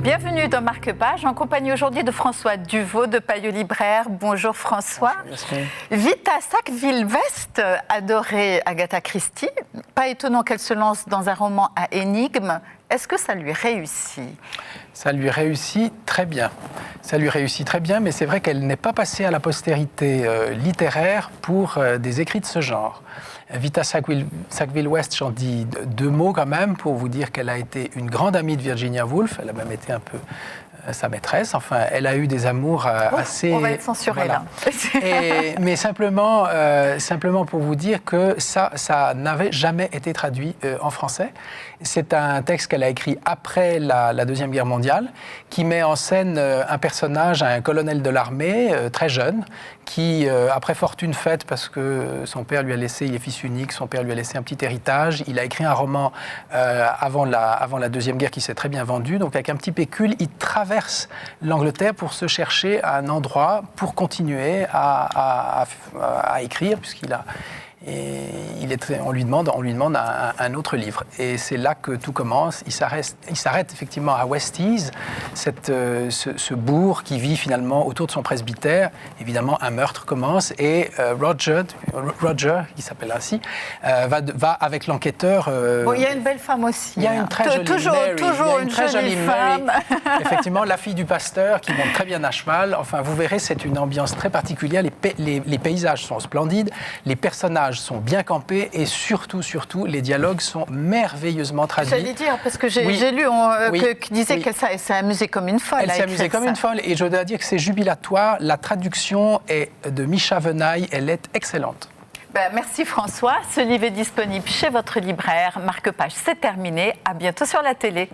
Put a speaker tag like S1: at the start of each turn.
S1: Bienvenue dans Marque-Page, en compagnie aujourd'hui de François Duvaux de Payot Libraire. Bonjour François.
S2: Bonjour.
S1: Vita Sackville-West adorait Agatha Christie. Pas étonnant qu'elle se lance dans un roman à énigmes. Est-ce que ça lui réussit ?
S2: Ça lui réussit très bien. Ça lui réussit très bien, mais c'est vrai qu'elle n'est pas passée à la postérité littéraire pour des écrits de ce genre. Vita Sackville-West, j'en dis deux mots quand même pour vous dire qu'elle a été une grande amie de Virginia Woolf. Elle a même été un peu sa maîtresse. Enfin, elle a eu des amours assez...
S1: On va être censuré
S2: voilà.
S1: Là.
S2: Mais simplement pour vous dire que ça n'avait jamais été traduit en français. C'est un texte qu'elle a écrit après la Deuxième Guerre mondiale, qui met en scène un personnage, un colonel de l'armée, très jeune, qui, après fortune faite, parce que son père lui a laissé, il est fils unique, son père lui a laissé un petit héritage, il a écrit un roman avant la Deuxième Guerre qui s'est très bien vendu, donc avec un petit pécule, il traverse l'Angleterre pour se chercher un endroit pour continuer à écrire, puisqu'il a... Et on lui demande un autre livre. Et c'est là que tout commence. Il s'arrête effectivement à Westies, ce bourg qui vit finalement autour de son presbytère. Évidemment, un meurtre commence et Roger, qui s'appelle ainsi, va avec l'enquêteur.
S1: Il y a une belle femme aussi.
S2: Il y a une très jolie Mary.
S1: Toujours une très jolie femme.
S2: Effectivement, la fille du pasteur qui monte très bien à cheval. Enfin, vous verrez, c'est une ambiance très particulière. Les paysages sont splendides, les personnages sont bien campés et surtout, les dialogues sont merveilleusement traduits.
S1: J'allais dire, parce que j'ai lu qui disait qu'elle s'est amusée comme une folle.
S2: Elle s'est amusée comme une folle et je dois dire que c'est jubilatoire. La traduction est de Micha Venaille, elle est excellente.
S1: Merci François. Ce livre est disponible chez votre libraire. Marque-Page, c'est terminé. À bientôt sur la télé.